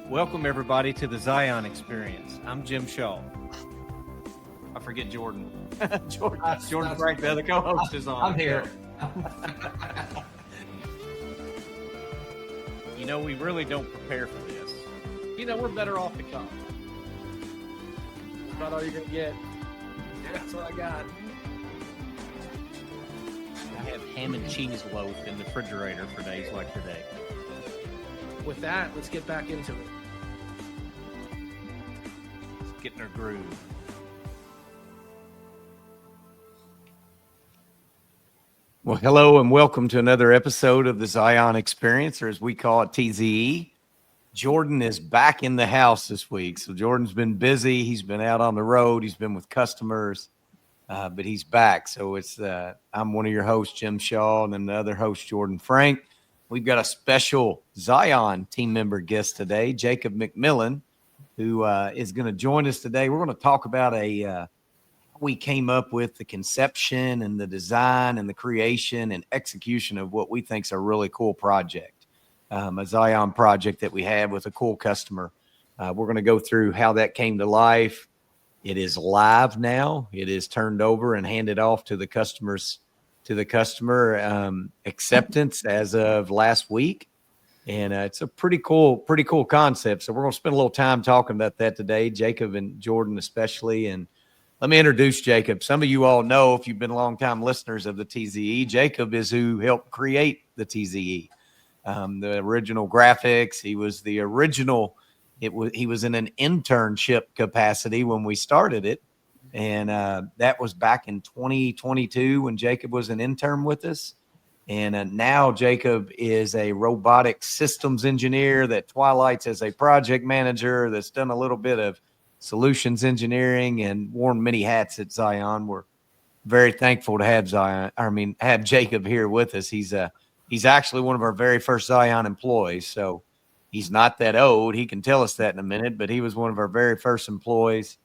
Welcome, everybody, to the Zion Experience. I'm Jim Shaw. I forget Jordan. Jordan Frank, the other co-host, is on. I'm here. You know, we really don't prepare for this. You know, we're better off to come. That's about all you're going to get. Yeah, that's what I got. I have ham and cheese loaf in the refrigerator for days like today. With that, let's get back into it. Let's get in our groove. Well, hello and welcome to another episode of the Zion Experience, or as we call it, TZE. Jordan is back in the house this week. So Jordan's been busy. He's been out on the road. He's been with customers, but he's back. So it's I'm one of your hosts, Jim Shaw, and then the other host, Jordan Frank. We've got a special Zion team member guest today, Jacob McMillan, who is going to join us today. We're going to talk about we came up with the conception and the design and the creation and execution of what we think is a really cool project, a Zion project that we have with a cool customer. We're going to go through how that came to life. It is live now. It is turned over and handed off to the customer acceptance as of last week. And it's a pretty cool concept. So we're going to spend a little time talking about that today, Jacob and Jordan especially. And let me introduce Jacob. Some of you all know, if you've been longtime listeners of the TZE, Jacob is who helped create the TZE. The original graphics. He was the original. He was in an internship capacity when we started it. And that was back in 2022 when Jacob was an intern with us. And now Jacob is a robotic systems engineer that twilights as a project manager that's done a little bit of solutions engineering and worn many hats at Zion. We're very thankful to have Jacob here with us. He's actually one of our very first Zion employees. So he's not that old. He can tell us that in a minute, but he was one of our very first employees.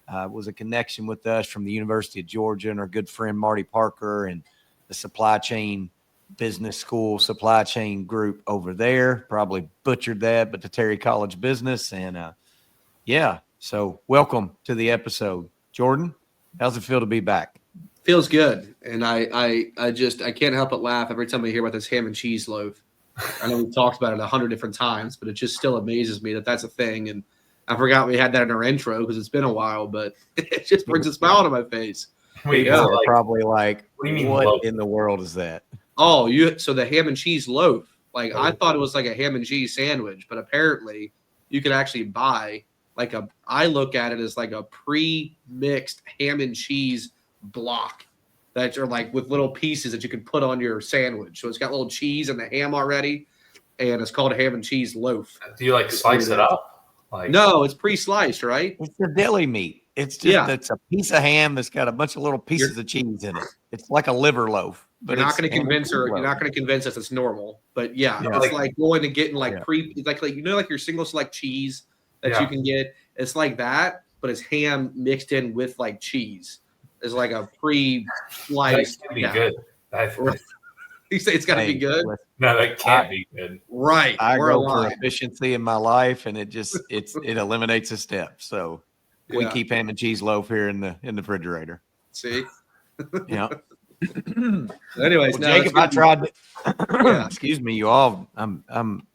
Was a connection with us from the University of Georgia and our good friend Marty Parker and the supply chain business school supply chain group over there. Probably butchered that, but the Terry College business. And so welcome to the episode. Jordan, how's it feel to be back? Feels good. And I can't help but laugh every time I hear about this ham and cheese loaf. I know we've talked about it 100 different times, but it just still amazes me that that's a thing. And I forgot we had that in our intro because it's been a while, but it just brings a smile to my face. Probably like, what in the world is that? Oh, so the ham and cheese loaf. Like, I thought it was like a ham and cheese sandwich, but apparently you could actually buy I look at it as like a pre-mixed ham and cheese block that are like with little pieces that you can put on your sandwich. So it's got little cheese and the ham already, and it's called a ham and cheese loaf. Do you slice it up? No, it's pre-sliced, right? It's the deli meat. It's just It's a piece of ham that's got a bunch of little pieces of cheese in it. It's like a liver loaf. But you're not going to convince us it's normal. But it's like going and getting like your single select cheese that you can get. It's like that, but it's ham mixed in with like cheese. It's like a pre-sliced. That can be good. You say it's got to be good? No, that can't be good. Right. I go for efficiency in my life, and it eliminates a step. So we keep ham and cheese loaf here in the refrigerator. See? Yeah. Anyways, Jacob, I tried to excuse me, you all.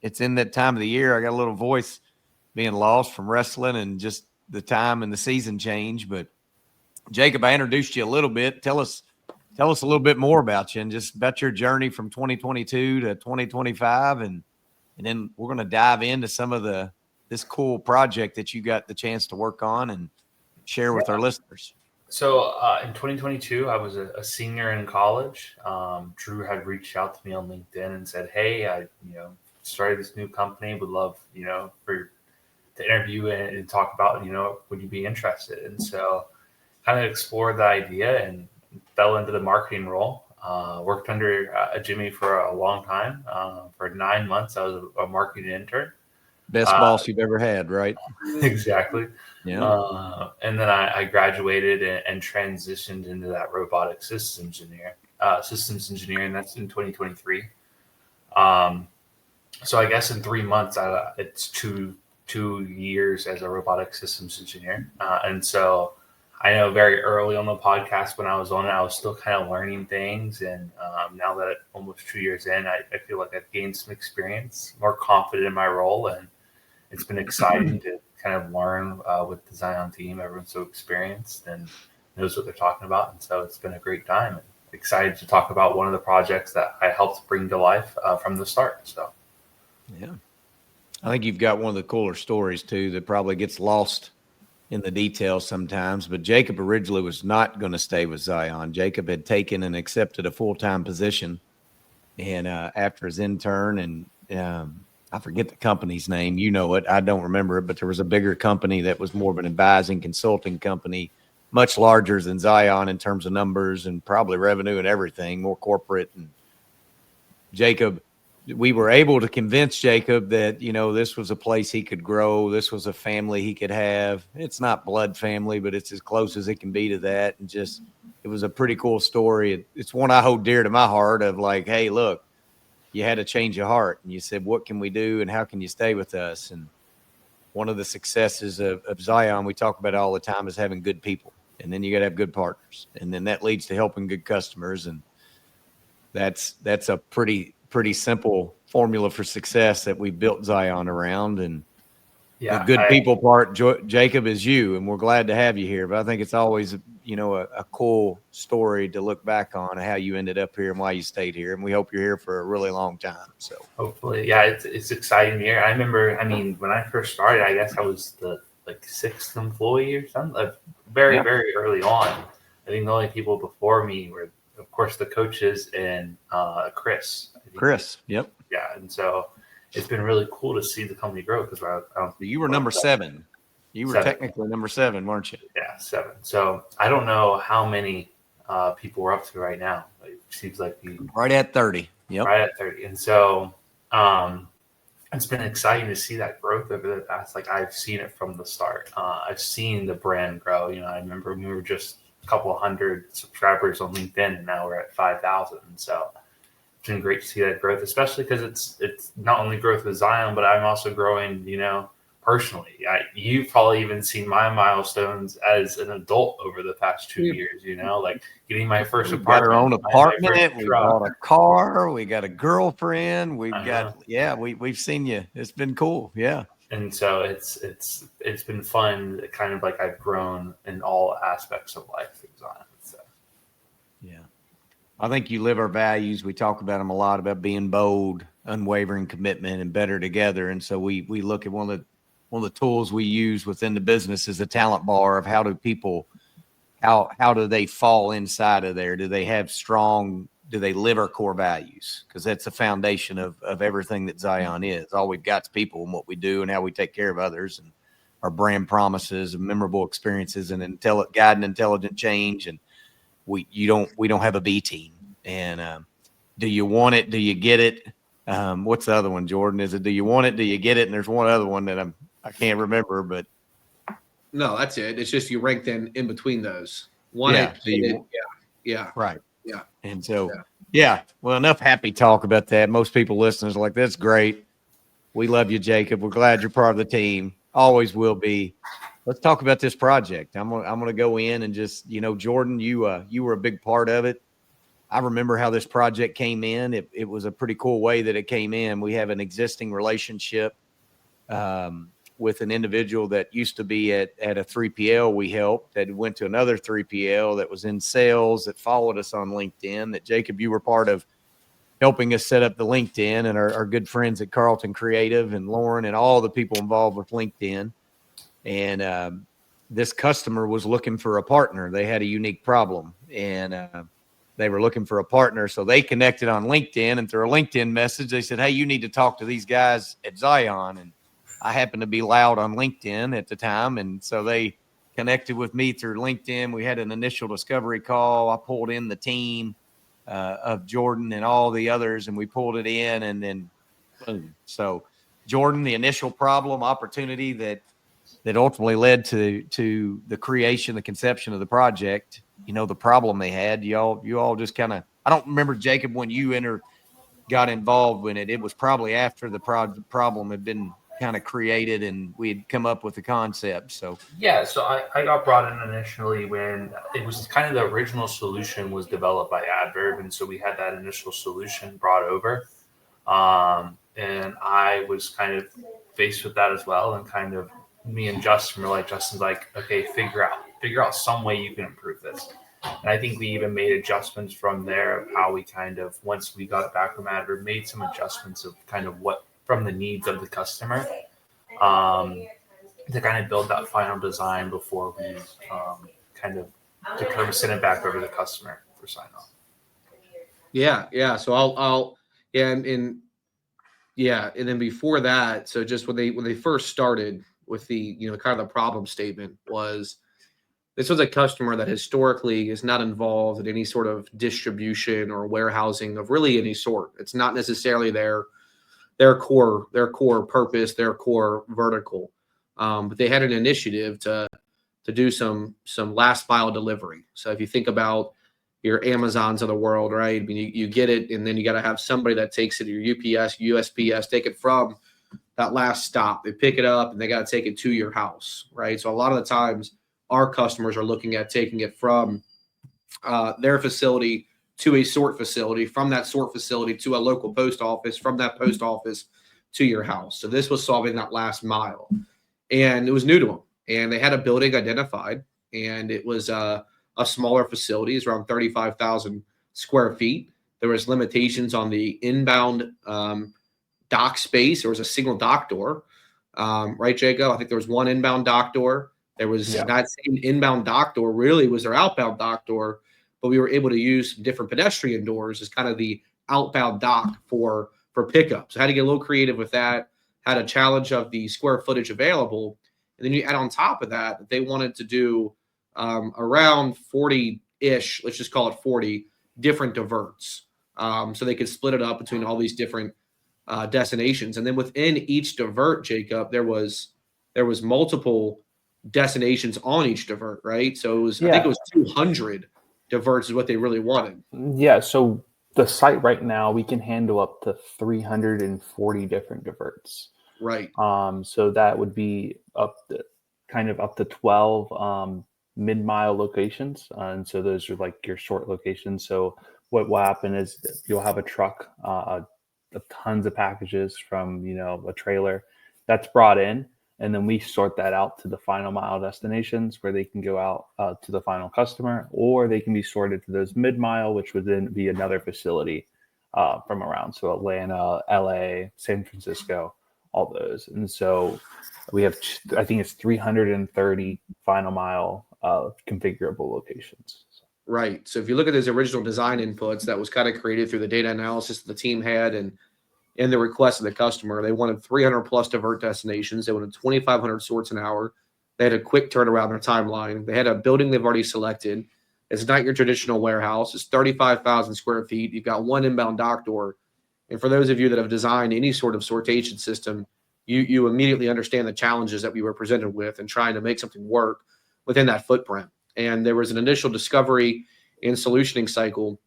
It's in that time of the year. I got a little voice being lost from wrestling and just the time and the season change. But Jacob, I introduced you a little bit. Tell us a little bit more about you and just about your journey from 2022 to 2025. And then we're going to dive into some of this cool project that you got the chance to work on and share with our listeners. So in 2022, I was a senior in college. Drew had reached out to me on LinkedIn and said, "Hey, I started this new company. Would love to interview and talk about would you be interested?" And so kind of explored the idea and fell into the marketing role. Worked under Jimmy for a long time. For 9 months, I was a marketing intern. Best boss you've ever had, right? Exactly. Yeah. And then I graduated and transitioned into that robotic systems engineering. That's in 2023. So I guess in 3 months, it's 2 years as a robotic systems engineer. And so I know very early on the podcast when I was on it, I was still kind of learning things. And now that almost 2 years in, I feel like I've gained some experience, more confident in my role. And it's been exciting to kind of learn with the Zion team. Everyone's so experienced and knows what they're talking about. And so it's been a great time. And excited to talk about one of the projects that I helped bring to life from the start. So, yeah. I think you've got one of the cooler stories, too, that probably gets lost in the details sometimes. But Jacob originally was not going to stay with Zion. Jacob had taken and accepted a full-time position. And after his intern, and I forget the company's name. You know it. I don't remember it. But there was a bigger company that was more of an advising consulting company, much larger than Zion in terms of numbers and probably revenue and everything, more corporate. And Jacob, we were able to convince Jacob that, this was a place he could grow. This was a family he could have. It's not blood family, but it's as close as it can be to that. And just, it was a pretty cool story. It's one I hold dear to my heart of like, hey, look, you had a change of heart and you said, what can we do? And how can you stay with us? And one of the successes of Zion, we talk about it all the time, is having good people. And then you got to have good partners. And then that leads to helping good customers. And that's a pretty simple formula for success that we built Zion around. And the good people part, Jacob, is you, and we're glad to have you here. But I think it's always, a cool story to look back on how you ended up here and why you stayed here. And we hope you're here for a really long time. So hopefully, yeah, it's exciting here. I remember, when I first started, I guess I was the sixth employee or something, very early on. I think the only people before me were, of course, the coaches and Chris. Yep. Yeah, and so it's been really cool to see the company grow because you were number 7. You were technically number 7, weren't you? Yeah, 7. So I don't know how many people we're up to right now. It seems like right at 30. Yep. Right at 30. And so it's been exciting to see that growth over the past. I've seen it from the start. I've seen the brand grow. I remember we were just a couple of hundred subscribers on LinkedIn, and now we're at 5,000. And so it's been great to see that growth, especially because it's not only growth with Zion, but I'm also growing, personally. You've probably even seen my milestones as an adult over the past 2 years, getting my first apartment. Got our own apartment. We bought a car. We got a girlfriend. We've we've seen you. It's been cool. Yeah. And so it's been fun, kind of like I've grown in all aspects of life through Zion. So. Yeah. I think you live our values. We talk about them a lot, about being bold, unwavering commitment, and better together. And so we look at one of the tools we use within the business is the talent bar of how do people, how do they fall inside of there? Do they live our core values? Because that's the foundation of everything that Zion is. All we've got is people and what we do and how we take care of others and our brand promises and memorable experiences and guiding intelligent change. And we don't have a B team. And do you want it? Do you get it? What's the other one, Jordan? Is it do you want it? Do you get it? And there's one other one that I can't remember, but no, that's it. It's just you rank them in between those. Yeah. Right. Yeah. And so well, enough happy talk about that. Most people listening are like, that's great. We love you, Jacob. We're glad you're part of the team. Always will be. Let's talk about this project. I'm gonna go in and just, Jordan, you were a big part of it. I remember how this project came in. It was a pretty cool way that it came in. We have an existing relationship with an individual that used to be at a 3PL we helped, that went to another 3PL that was in sales, that followed us on LinkedIn, that Jacob, you were part of helping us set up the LinkedIn, and our good friends at Carlton Creative and Lauren and all the people involved with LinkedIn. And this customer was looking for a partner. They had a unique problem, and they were looking for a partner. So they connected on LinkedIn, and through a LinkedIn message, they said, hey, you need to talk to these guys at Zion. And I happened to be loud on LinkedIn at the time. And so they connected with me through LinkedIn. We had an initial discovery call. I pulled in the team of Jordan and all the others, and we pulled it in, and then boom. So Jordan, the initial problem opportunity that ultimately led to the creation, the conception of the project, the problem they had, you all just kind of, I don't remember, Jacob, when you got involved in it. It was probably after the problem had been kind of created and we'd come up with the concept. So Yeah, so I got brought in initially when it was kind of the original solution was developed by Adverb, and so we had that initial solution brought over, and I was kind of faced with that as well, and kind of me and Justin were like, Justin's like, okay, figure out some way you can improve this, and I think we even made adjustments from there of how we kind of once we got it back from Adverb made some adjustments of kind of what from the needs of the customer. To kind of build that final design before we kind of send it back over to the customer for sign off. Yeah. So I'll and then before that, so just when they first started with the kind of the problem statement was this was a customer that historically is not involved in any sort of distribution or warehousing of really any sort. It's not necessarily their core purpose, their core vertical. But they had an initiative to do some last mile delivery. So if you think about your Amazons of the world, right? I mean, you get it, and then you got to have somebody that takes it, your UPS, USPS, take it from that last stop. They pick it up, and they got to take it to your house, right? So a lot of the times, our customers are looking at taking it from their facility to a sort facility, from that sort facility to a local post office, from that post office to your house. So this was solving that last mile. And it was new to them. And they had a building identified, and it was a smaller facility. It's around 35,000 square feet. There was limitations on the inbound dock space. There was a single dock door, right, Jacob? I think there was one inbound dock door. There was that same inbound dock door really was their outbound dock door, but we were able to use some different pedestrian doors as kind of the outbound dock for pickup. So I had to get a little creative with that. Had a challenge of the square footage available. And then you add on top of that, they wanted to do around 40-ish, let's just call it 40 different diverts. So they could split it up between all these different destinations. And then within each divert, Jacob, there was multiple destinations on each divert, right? So it was, I think it was 200 diverts is what they really wanted. Yeah. So the site right now, we can handle up to 340 different diverts. Right. So that would be up to 12 mid-mile locations. And so those are like your short locations. So what will happen is you'll have a truck of tons of packages from, a trailer that's brought in. And then we sort that out to the final mile destinations where they can go out to the final customer, or they can be sorted to those mid-mile, which would then be another facility from around. So Atlanta, LA, San Francisco, all those. And so we have, I think it's 330 final mile configurable locations. Right. So if you look at those original design inputs that was kind of created through the data analysis the team had and the request of the customer, they wanted 300 plus divert destinations. They wanted 2,500 sorts an hour. They had a quick turnaround in their timeline. They had a building they've already selected. It's not your traditional warehouse. It's 35,000 square feet. You've got one inbound dock door. And for those of you that have designed any sort of sortation system, you immediately understand the challenges that we were presented with and trying to make something work within that footprint. And there was an initial discovery and solutioning cycle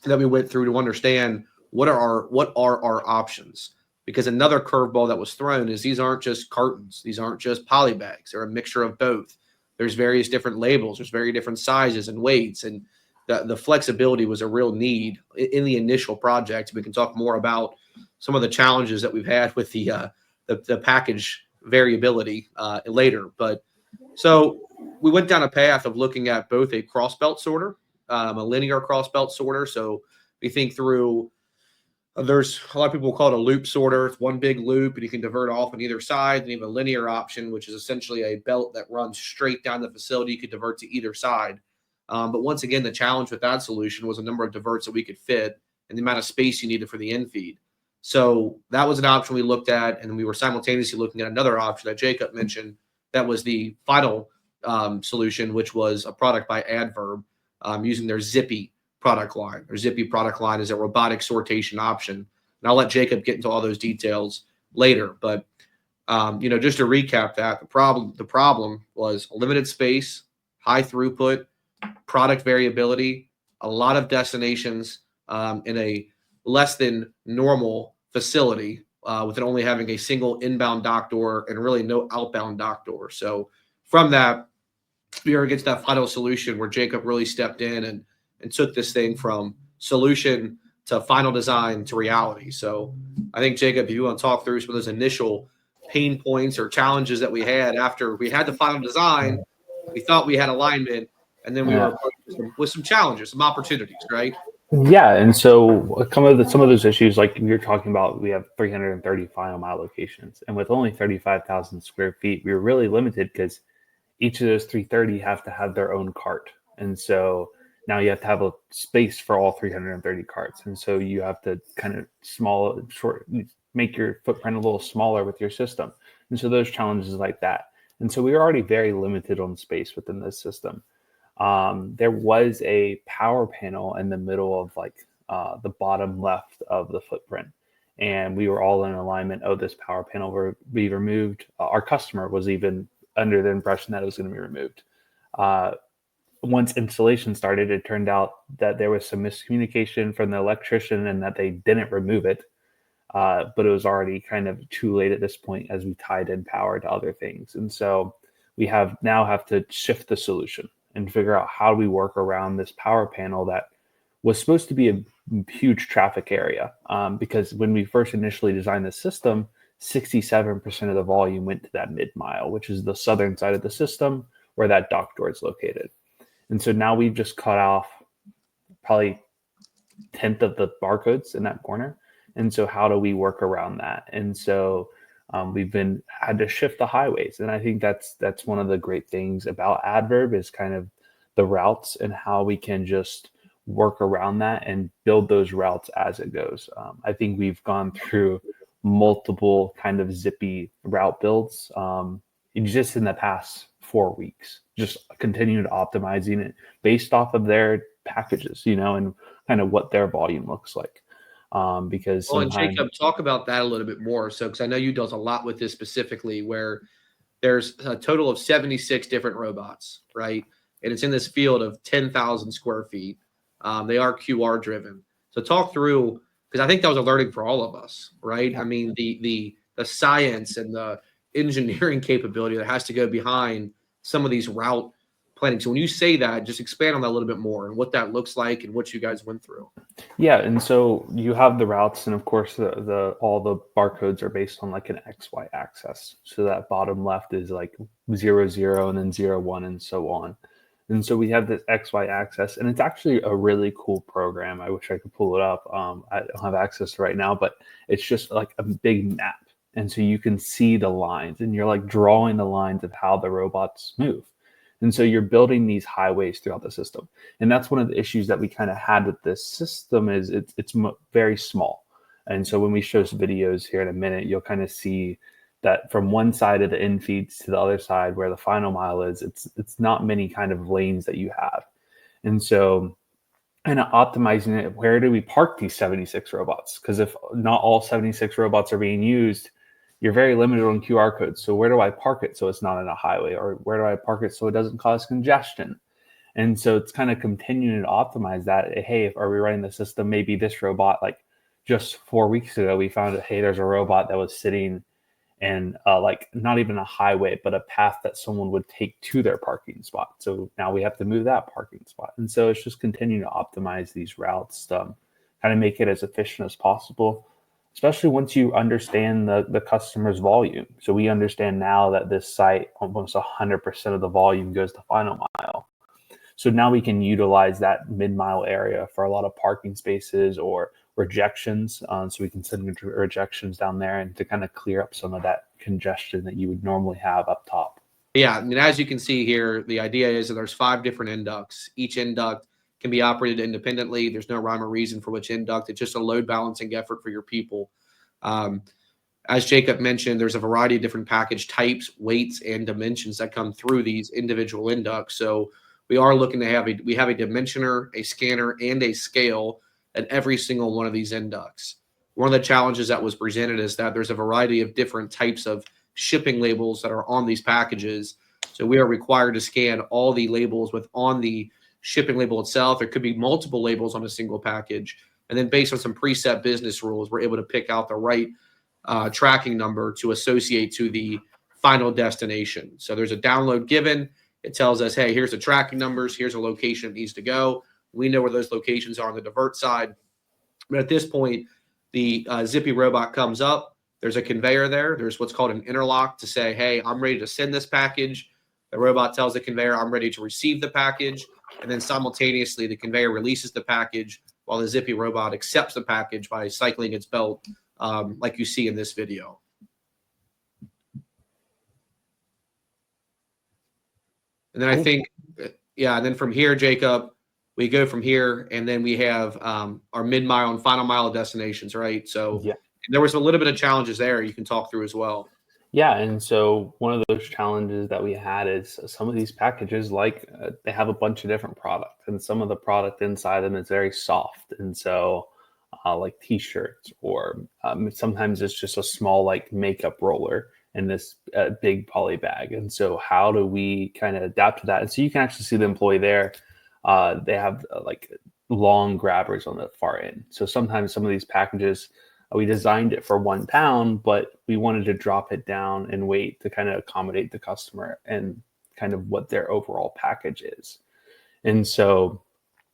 that we went through to understand what are our options. Because another curveball that was thrown is these aren't just cartons. These aren't just poly bags. They're a mixture of both. There's various different labels. There's very different sizes and weights. And the flexibility was a real need in the initial project. We can talk more about some of the challenges that we've had with the package variability later. But so we went down a path of looking at both a cross belt sorter, a linear cross belt sorter. So we think through, there's a lot of people call it a loop sorter. It's one big loop and you can divert off on either side. And you have a linear option, which is essentially a belt that runs straight down the facility. You could divert to either side. But once again, the challenge with that solution was a number of diverts that we could fit and the amount of space you needed for the infeed. So that was an option we looked at, and we were simultaneously looking at another option that Jacob mentioned. That was the final solution, which was a product by Adverb using their Zippy product line. Their Zippy product line is a robotic sortation option. And I'll let Jacob get into all those details later. But just to recap that, the problem was limited space, high throughput, product variability, a lot of destinations in a less than normal facility, with it only having a single inbound dock door and really no outbound dock door. So from that, we were against that final solution where Jacob really stepped in and took this thing from solution to final design to reality. So I think, Jacob, if you want to talk through some of those initial pain points or challenges that we had after we had the final design, we thought we had alignment, and then we were approached with some challenges, some opportunities, right? Yeah, and so some of those issues, like you're talking about, we have 330 final mile locations, and with only 35,000 square feet, we were really limited because each of those 330 have to have their own cart, and so now you have to have a space for all 330 carts, and so you have to kind of make your footprint a little smaller with your system, and so those challenges like that, and so we were already very limited on space within this system. There was a power panel in the middle of the bottom left of the footprint, and we were all in alignment. Oh, this power panel will be removed. Our customer was even under the impression that it was going to be removed. Once installation started, it turned out that there was some miscommunication from the electrician and that they didn't remove it. But it was already kind of too late at this point as we tied in power to other things. And so we have to shift the solution and figure out how do we work around this power panel that was supposed to be a huge traffic area. Because when we first initially designed the system, 67% of the volume went to that mid-mile, which is the southern side of the system where that dock door is located. And so now we've just cut off probably 1/10 of the barcodes in that corner. And so how do we work around that? And so we've had to shift the highways. And I think that's one of the great things about Adverb is kind of the routes and how we can just work around that and build those routes as it goes. I think we've gone through multiple kind of zippy route builds just in the past 4 weeks, just continuing to optimizing it based off of their packages, and kind of what their volume looks like. Because and Jacob, talk about that a little bit more. So, because I know you dealt a lot with this specifically, where there's a total of 76 different robots, right? And it's in this field of 10,000 square feet. They are QR driven. So talk through, because I think that was a learning for all of us, right? Yeah. I mean, the science and the engineering capability that has to go behind some of these route planning. So when you say that, just expand on that a little bit more and what that looks like and what you guys went through. Yeah, and so you have the routes, and of course all the barcodes are based on like an XY axis. So that bottom left is like 0, 0, and then 0, 1, and so on. And so we have this XY axis, and it's actually a really cool program. I wish I could pull it up. I don't have access to it right now, but it's just like a big map. And so you can see the lines, and you're like drawing the lines of how the robots move. And so you're building these highways throughout the system. And that's one of the issues that we kind of had with this system is it's very small. And so when we show some videos here in a minute, you'll kind of see that from one side of the infeeds to the other side where the final mile is, it's not many kind of lanes that you have. And so kind of optimizing it, where do we park these 76 robots? Because if not all 76 robots are being used, you're very limited on QR codes. So where do I park it so it's not in a highway? Or where do I park it so it doesn't cause congestion? And so it's kind of continuing to optimize that. Hey, are we running the system? Maybe this robot, like just 4 weeks ago, we found that, hey, there's a robot that was sitting in like not even a highway, but a path that someone would take to their parking spot. So now we have to move that parking spot. And so it's just continuing to optimize these routes, kind of make it as efficient as possible, especially once you understand the customer's volume. So we understand now that this site, almost 100% of the volume goes to final mile. So now we can utilize that mid-mile area for a lot of parking spaces or rejections. So we can send rejections down there and to kind of clear up some of that congestion that you would normally have up top. Yeah, I mean, as you can see here, the idea is that there's 5 different inducts. Each induct can be operated independently. There's no rhyme or reason for which induct. It's just a load balancing effort for your people. As Jacob mentioned, there's a variety of different package types, weights, and dimensions that come through these individual inducts. So we are looking to have a dimensioner, a scanner, and a scale at every single one of these inducts. One of the challenges that was presented is that there's a variety of different types of shipping labels that are on these packages. So we are required to scan all the labels on the shipping label itself. There could be multiple labels on a single package. And then based on some preset business rules, we're able to pick out the right tracking number to associate to the final destination. So there's a download given. It tells us, hey, here's the tracking numbers. Here's a location it needs to go. We know where those locations are on the divert side. But at this point, the Zippy robot comes up. There's a conveyor there. There's what's called an interlock to say, hey, I'm ready to send this package. The robot tells the conveyor, I'm ready to receive the package. And then simultaneously, the conveyor releases the package while the Zippy robot accepts the package by cycling its belt, like you see in this video. And then I think, yeah, and then from here, Jacob, we go from here, and then we have our mid-mile and final mile destinations, right? So Yeah. there was a little bit of challenges there you can talk through as well. Yeah, and so one of those challenges that we had is some of these packages, they have a bunch of different products, and some of the product inside them is very soft, and so like T-shirts, or sometimes it's just a small like makeup roller in this big poly bag. And so how do we kind of adapt to that? And so you can actually see the employee there. They have like long grabbers on the far end. So sometimes some of these packages, we designed it for 1 pound, but we wanted to drop it down in weight to kind of accommodate the customer and kind of what their overall package is. And so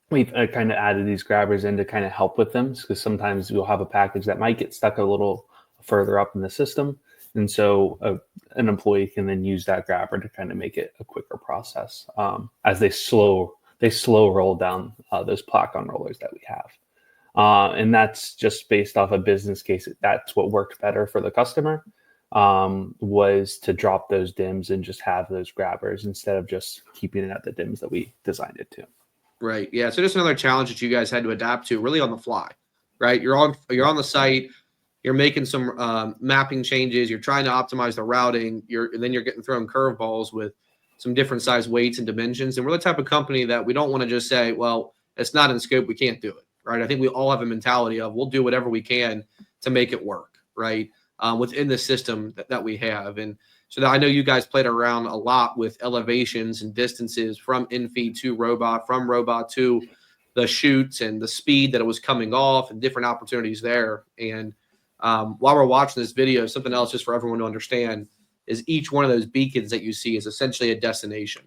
we've kind of added these grabbers in to kind of help with them, because sometimes we'll have a package that might get stuck a little further up in the system. And so an employee can then use that grabber to kind of make it a quicker process as they slow roll down those Placon rollers that we have. And that's just based off a business case. That's what worked better for the customer, was to drop those dims and just have those grabbers instead of just keeping it at the dims that we designed it to. Right. Yeah. So just another challenge that you guys had to adapt to really on the fly, right? You're on the site, you're making some mapping changes, you're trying to optimize the routing, and then you're getting thrown curveballs with some different size weights and dimensions. And we're the type of company that we don't want to just say, well, it's not in scope, we can't do it, right? I think we all have a mentality of we'll do whatever we can to make it work, right? Within the system that we have. And so I know you guys played around a lot with elevations and distances from in-feed to robot, from robot to the chutes, and the speed that it was coming off, and different opportunities there. And while we're watching this video, something else just for everyone to understand is each one of those beacons that you see is essentially a destination.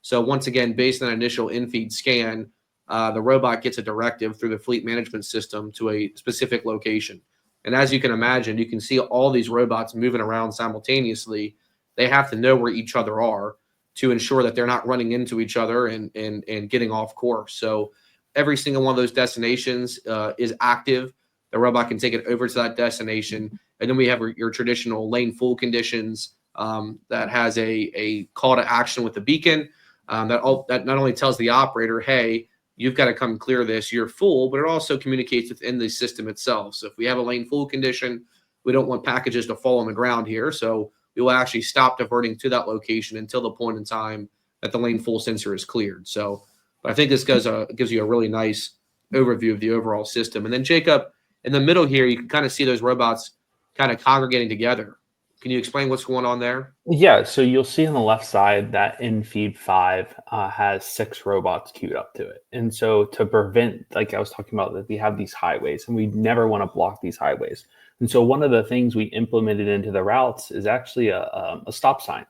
So once again, based on an initial in-feed scan, the robot gets a directive through the fleet management system to a specific location. And as you can imagine, you can see all these robots moving around simultaneously. They have to know where each other are to ensure that they're not running into each other and getting off course. So every single one of those destinations is active. The robot can take it over to that destination. And then we have your traditional lane full conditions that has a call to action with the beacon that not only tells the operator, hey, you've got to come clear this, you're full, but it also communicates within the system itself. So if we have a lane full condition, we don't want packages to fall on the ground here. So we will actually stop diverting to that location until the point in time that the lane full sensor is cleared. So but I think this gives you a really nice overview of the overall system. And then Jacob, in the middle here, you can kind of see those robots kind of congregating together. Can you explain what's going on there? Yeah, so you'll see on the left side that in feed 5 has 6 robots queued up to it. And so to prevent, like I was talking about, that we have these highways and we never want to block these highways. And so one of the things we implemented into the routes is actually a stop sign.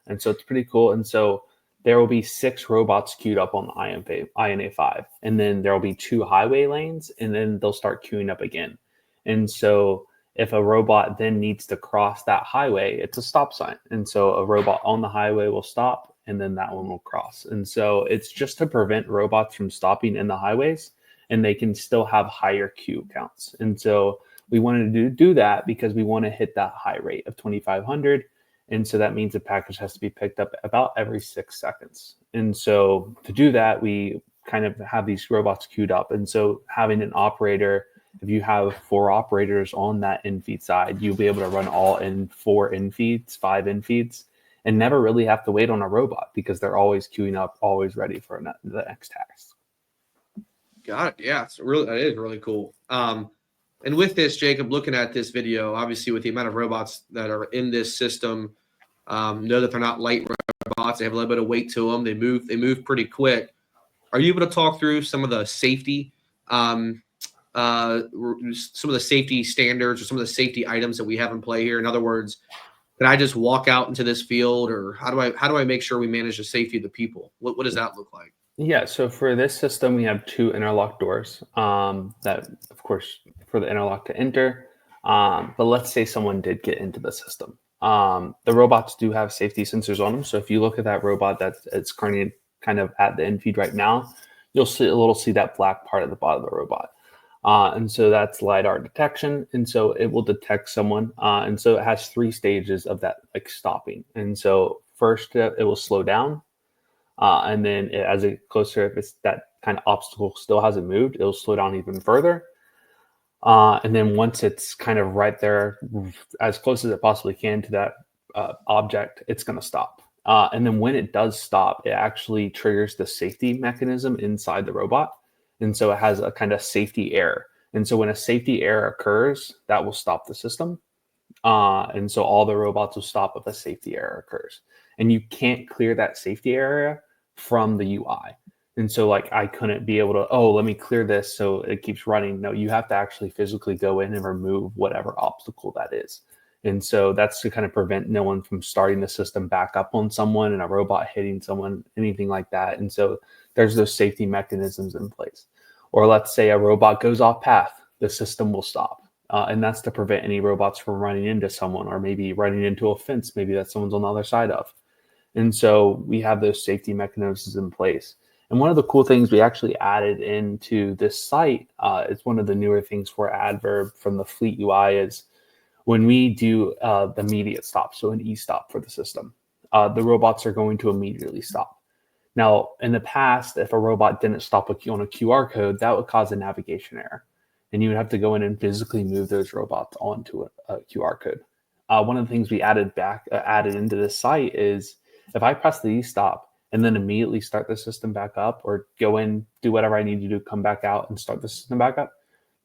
And so it's pretty cool. And so there will be 6 robots queued up on the INA 5. And then there will be 2 highway lanes, and then they'll start queuing up again. And so if a robot then needs to cross that highway, it's a stop sign. And so a robot on the highway will stop, and then that one will cross. And so it's just to prevent robots from stopping in the highways, and they can still have higher queue counts. And so we wanted to do that because we want to hit that high rate of 2,500. And so that means the package has to be picked up about every 6 seconds. And so to do that, we kind of have these robots queued up. And so having an operator, if you have 4 operators on that in-feed side, you'll be able to run all in 4 in-feeds, 5 in-feeds, and never really have to wait on a robot because they're always queuing up, always ready for the next task. Got it. Yeah, that is really cool. And with this, Jacob, looking at this video, obviously with the amount of robots that are in this system, know that they're not light robots. They have a little bit of weight to them. They move pretty quick. Are you able to talk through some of the safety some of the safety standards or some of the safety items that we have in play here? In other words, can I just walk out into this field, or how do I make sure we manage the safety of the people? What does that look like? Yeah, so for this system, we have 2 interlock doors that, of course, for the interlock to enter. But let's say someone did get into the system. The robots do have safety sensors on them. So if you look at that robot that's currently kind of at the end feed right now, you'll see that black part at the bottom of the robot. And so that's LiDAR detection. And so it will detect someone. And so it has 3 stages of that, like stopping. And so first, it will slow down. And then as it goes closer, if it's that kind of obstacle still hasn't moved, it'll slow down even further. And then once it's kind of right there, as close as it possibly can to that object, it's going to stop. And then when it does stop, it actually triggers the safety mechanism inside the robot. And so it has a kind of safety error. And so when a safety error occurs, that will stop the system. And so all the robots will stop if a safety error occurs. And you can't clear that safety area from the UI. And so like I couldn't be able to, let me clear this so it keeps running. No, you have to actually physically go in and remove whatever obstacle that is. And so that's to kind of prevent no one from starting the system back up on someone and a robot hitting someone, anything like that. And so there's those safety mechanisms in place. Or let's say a robot goes off path, the system will stop. And that's to prevent any robots from running into someone or maybe running into a fence, maybe that someone's on the other side of. And so we have those safety mechanisms in place. And one of the cool things we actually added into this site, it's one of the newer things for Adverb from the Fleet UI, is when we do the immediate stop, so an e-stop for the system, the robots are going to immediately stop. Now, in the past, if a robot didn't stop on a QR code, that would cause a navigation error. And you would have to go in and physically move those robots onto a QR code. One of the things we added into this site is if I press the e-stop and then immediately start the system back up or go in, do whatever I need to do, come back out and start the system back up,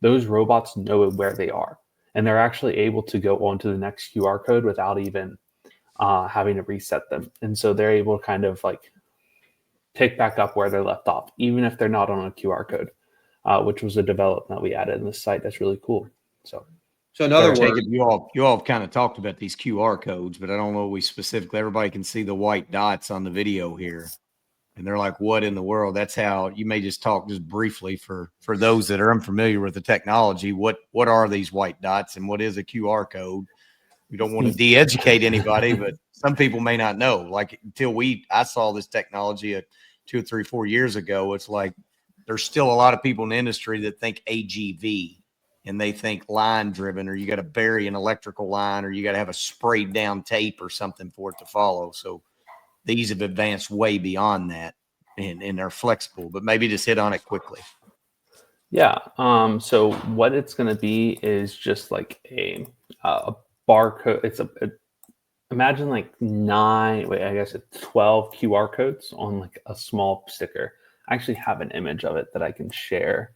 those robots know where they are. And they're actually able to go on to the next QR code without even having to reset them. And so they're able to kind of like pick back up where they're left off, even if they're not on a QR code, which was a development we added in the site. That's really cool. So in other words, Jacob, you all have kind of talked about these QR codes, but I don't know we specifically, everybody can see the white dots on the video here. And they're like, what in the world? That's how you may just talk just briefly for those that are unfamiliar with the technology. What are these white dots and what is a QR code? We don't want to de-educate anybody, but some people may not know. Like until I saw this technology 2 or 3, 4 years ago, it's like there's still a lot of people in the industry that think AGV and they think line driven, or you got to bury an electrical line, or you got to have a sprayed down tape or something for it to follow. So these have advanced way beyond that and are flexible, but maybe just hit on it quickly. Yeah. So what it's going to be is just like a barcode. It's imagine like 12 QR codes on like a small sticker. I actually have an image of it that I can share.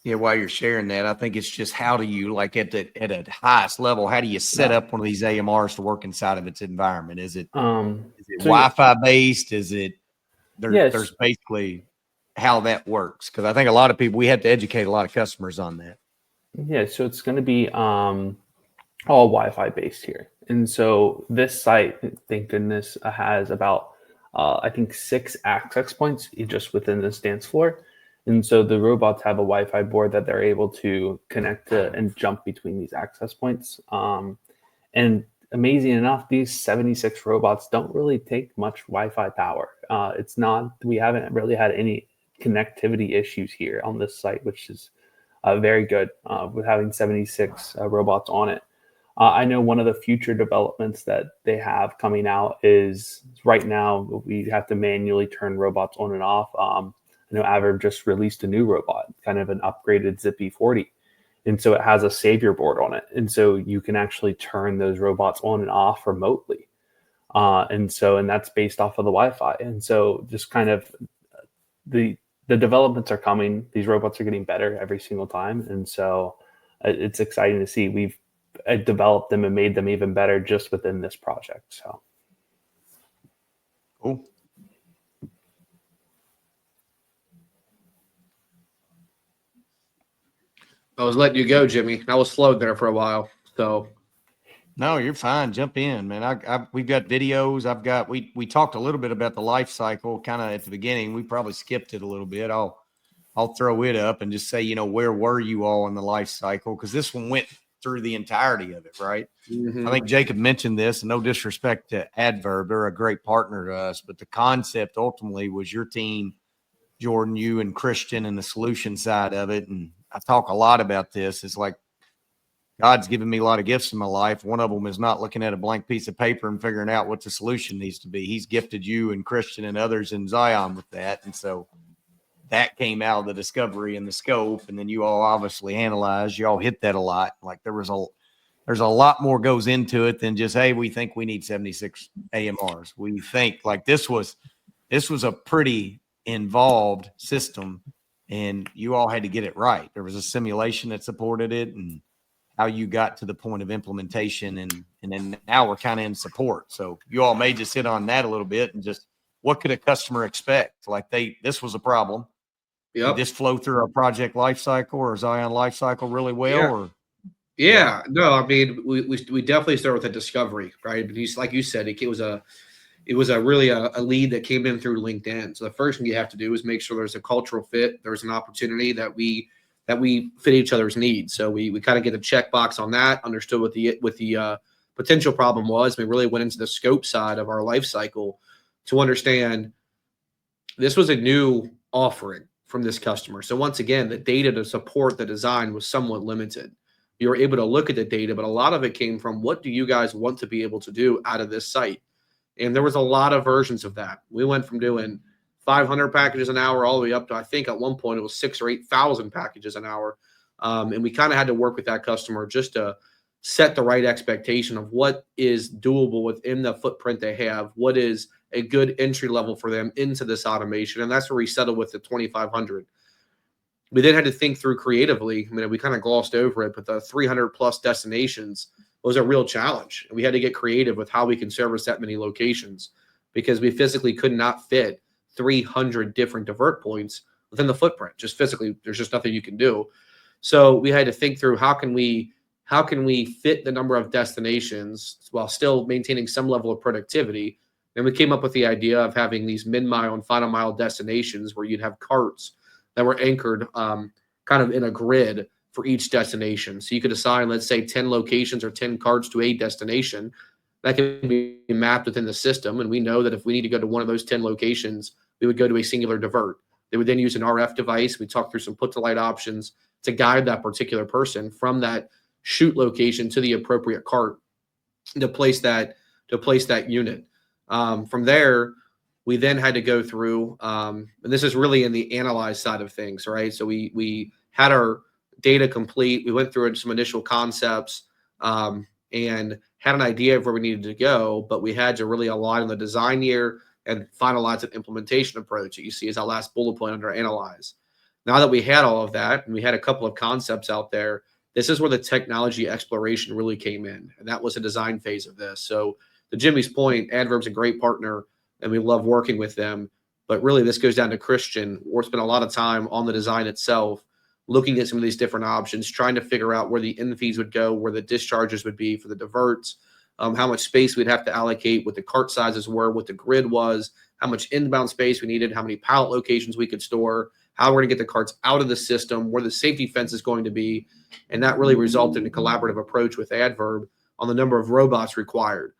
Yeah, while you're sharing that, I think it's just how do you, like at a highest level, how do you set up one of these AMRs to work inside of its environment? Is it Wi-Fi based? Is it there's basically how that works? Because I think a lot of people, we have to educate a lot of customers on that. Yeah, so it's going to be all Wi-Fi based here. And so this site, thank goodness, has about I think 6 access points just within this dance floor. And so the robots have a Wi-Fi board that they're able to connect to and jump between these access points. And amazing enough, these 76 robots don't really take much Wi-Fi power. We haven't really had any connectivity issues here on this site, which is very good with having 76 robots on it. I know one of the future developments that they have coming out is right now we have to manually turn robots on and off. I know Averb just released a new robot, kind of an upgraded Zippy 40. And so it has a savior board on it. And so you can actually turn those robots on and off remotely. And that's based off of the Wi-Fi. And so just kind of the developments are coming. These robots are getting better every single time. And so it's exciting to see. We've developed them and made them even better just within this project. So cool. I was letting you go, Jimmy. I was slowed there for a while. So No, you're fine. Jump in, man. We've got videos. We talked a little bit about the life cycle kind of at the beginning. We probably skipped it a little bit. I'll throw it up and just say, where were you all in the life cycle? Because this one went through the entirety of it, right? I think Jacob mentioned this, and no disrespect to Adverb, they're a great partner to us, but the concept ultimately was your team, Jordan, you and Christian, and the solution side of it. And I talk a lot about this. It's like God's given me a lot of gifts in my life. One of them is not looking at a blank piece of paper and figuring out what the solution needs to be. He's gifted you and Christian and others in Zion with that. And so that came out of the discovery and the scope. And then you all obviously analyzed, you all hit that a lot. Like there's a lot more goes into it than just, hey, we think we need 76 AMRs. We think like this was a pretty involved system, and you all had to get it right. There was a simulation that supported it and how you got to the point of implementation. And then now we're kind of in support. So you all may just hit on that a little bit and just what could a customer expect? Like this was a problem. Yep. Did this flow through our project lifecycle or Zion lifecycle really well? Yeah. No, I mean, we definitely start with a discovery, right? But like you said, it was a really a lead that came in through LinkedIn. So the first thing you have to do is make sure there's a cultural fit. There's an opportunity that we fit each other's needs. So we kind of get a checkbox on that, understood what the potential problem was. We really went into the scope side of our life cycle to understand this was a new offering from this customer. So once again, the data to support the design was somewhat limited. You were able to look at the data, but a lot of it came from what do you guys want to be able to do out of this site? And there was a lot of versions of that. We went from doing 500 packages an hour all the way up to, I think at one point it was 6,000 or 8,000 packages an hour. And we kind of had to work with that customer just to set the right expectation of what is doable within the footprint they have, what is a good entry level for them into this automation. And that's where we settled with the 2,500. We then had to think through creatively. I mean, we kind of glossed over it, but the 300 plus destinations was a real challenge. And we had to get creative with how we can service that many locations because we physically could not fit 300 different divert points within the footprint. Just physically, there's just nothing you can do. So we had to think through how can we fit the number of destinations while still maintaining some level of productivity. And we came up with the idea of having these mid-mile and final mile destinations where you'd have carts that were anchored kind of in a grid for each destination. So you could assign, let's say, 10 locations or 10 carts to a destination that can be mapped within the system. And we know that if we need to go to one of those 10 locations, we would go to a singular divert. They would then use an RF device. We talk through some put to light options to guide that particular person from that shoot location to the appropriate cart to place that unit. From there, we then had to go through, and this is really in the analyze side of things, right? So we had our data complete. We went through some initial concepts and had an idea of where we needed to go, but we had to really align on the design year and finalize an implementation approach that you see as our last bullet point under analyze. Now that we had all of that and we had a couple of concepts out there, this is where the technology exploration really came in. And that was a design phase of this. So to Jimmy's point, Adverb's a great partner and we love working with them. But really this goes down to Christian. We're spending a lot of time on the design itself, looking at some of these different options, trying to figure out where the in feeds would go, where the discharges would be for the diverts, how much space we'd have to allocate, what the cart sizes were, what the grid was, how much inbound space we needed, how many pallet locations we could store, how we're going to get the carts out of the system, where the safety fence is going to be. And that really resulted in a collaborative approach with Adverb on the number of robots required,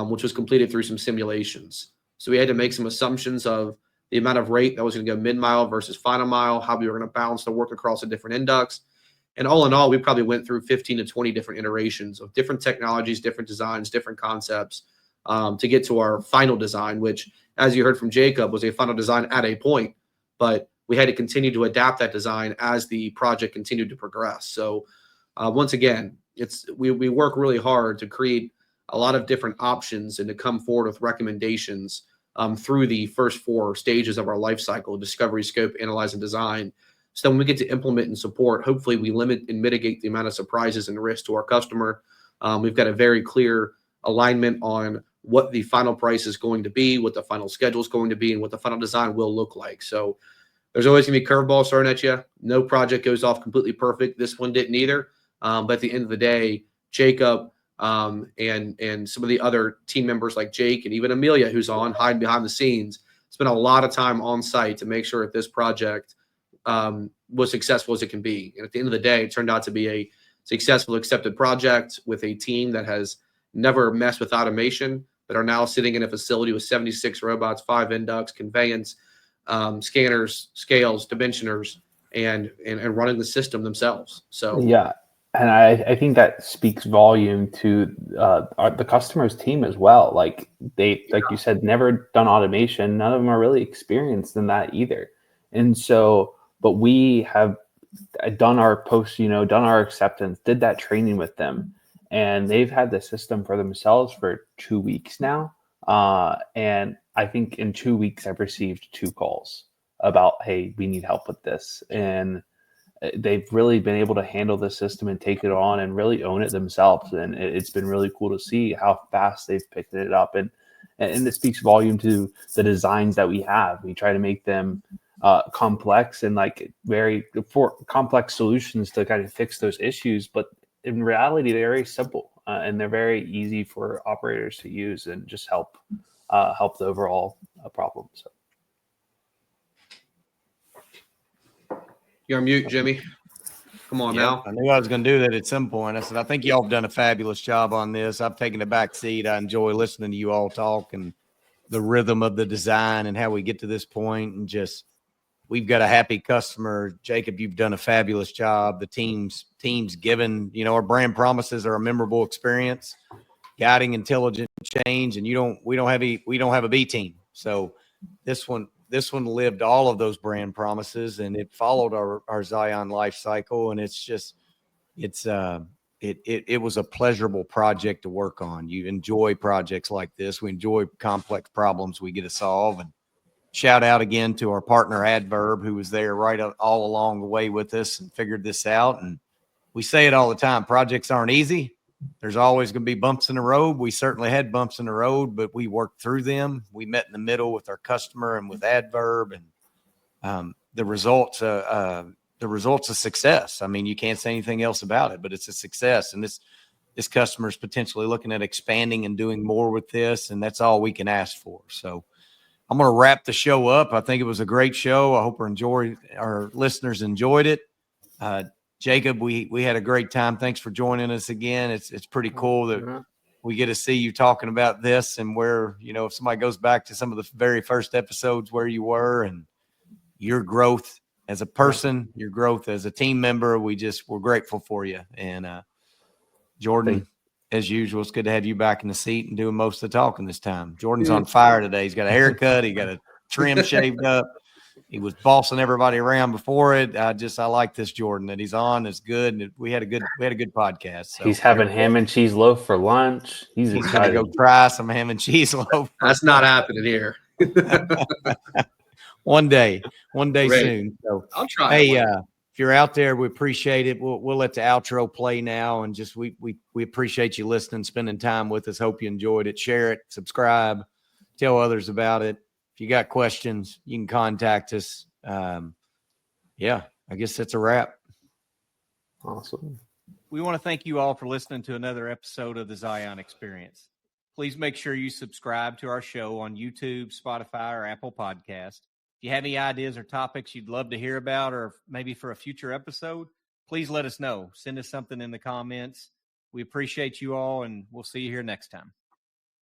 which was completed through some simulations. So we had to make some assumptions of the amount of rate that was going to go mid-mile versus final mile, how we were going to balance the work across the different inducts. And all in all, we probably went through 15 to 20 different iterations of different technologies, different designs, different concepts to get to our final design, which, as you heard from Jacob, was a final design at a point. But we had to continue to adapt that design as the project continued to progress. So once again, we work really hard to create a lot of different options and to come forward with recommendations through the first 4 stages of our life cycle: discovery, scope, analyze, and design. So when we get to implement and support, hopefully we limit and mitigate the amount of surprises and risks to our customer. We've got a very clear alignment on what the final price is going to be, what the final schedule is going to be, and what the final design will look like. So there's always going to be curveballs thrown at you. No project goes off completely perfect. This one didn't either. But at the end of the day, Jacob and some of the other team members like Jake and even Amelia, who's hiding behind the scenes, spent a lot of time on site to make sure that this project was successful as it can be. And at the end of the day, it turned out to be a successful, accepted project with a team that has never messed with automation, that are now sitting in a facility with 76 robots, 5 inducts, conveyance, scanners, scales, dimensioners, and running the system themselves. So yeah, and I think that speaks volume to the customer's team as well. Like you said, never done automation. None of them are really experienced in that either. And so, but we have done our post, done our acceptance, did that training with them, and they've had the system for themselves for 2 weeks now. And I think in 2 weeks, I've received 2 calls about, hey, we need help with this. And they've really been able to handle the system and take it on and really own it themselves. And it's been really cool to see how fast they've picked it up. And it speaks volume to the designs that we have. We try to make them complex and like very complex solutions to kind of fix those issues. But in reality, they're very simple and they're very easy for operators to use and just help the overall problem. So. You're on mute, Jimmy. Come on now. I knew I was going to do that at some point. I said, I think y'all have done a fabulous job on this. I've taken a back seat. I enjoy listening to you all talk and the rhythm of the design and how we get to this point. And just, we've got a happy customer. Jacob, you've done a fabulous job. The team's given, our brand promises are a memorable experience, guiding intelligent change. And we don't have a B team. So this one lived all of those brand promises, and it followed our Zion life cycle. And it's just, it was a pleasurable project to work on. You enjoy projects like this. We enjoy complex problems we get to solve. And shout out again to our partner Adverb, who was there right all along the way with us and figured this out. And we say it all the time. Projects aren't easy. There's always going to be bumps in the road. We certainly had bumps in the road, but we worked through them. We met in the middle with our customer and with Adverb, and the results of success. I mean, you can't say anything else about it, but it's a success. And this customer is potentially looking at expanding and doing more with this, and that's all we can ask for. So I'm going to wrap the show up. I think it was a great show. I hope our listeners enjoyed it. Jacob, we had a great time. Thanks for joining us again. It's pretty cool that we get to see you talking about this and where, if somebody goes back to some of the very first episodes where you were and your growth as a person, your growth as a team member, we're grateful for you. And Jordan, as usual, it's good to have you back in the seat and doing most of the talking this time. Jordan's on fire today. He's got a haircut. He got a trim shaved up. He was bossing everybody around before it. I like this Jordan that he's on. It's good. And we had a good podcast. So he's having ham and cheese loaf for lunch. He's going to go try some ham and cheese loaf. That's not happening here. One day soon. So I'll try. Hey, if you're out there, we appreciate it. We'll let the outro play now, and just we appreciate you listening, spending time with us. Hope you enjoyed it. Share it, subscribe, tell others about it. If you got questions, you can contact us. I guess that's a wrap. Awesome. We want to thank you all for listening to another episode of the Zion Experience. Please make sure you subscribe to our show on YouTube, Spotify, or Apple Podcast. If you have any ideas or topics you'd love to hear about, or maybe for a future episode, please let us know. Send us something in the comments. We appreciate you all, and we'll see you here next time.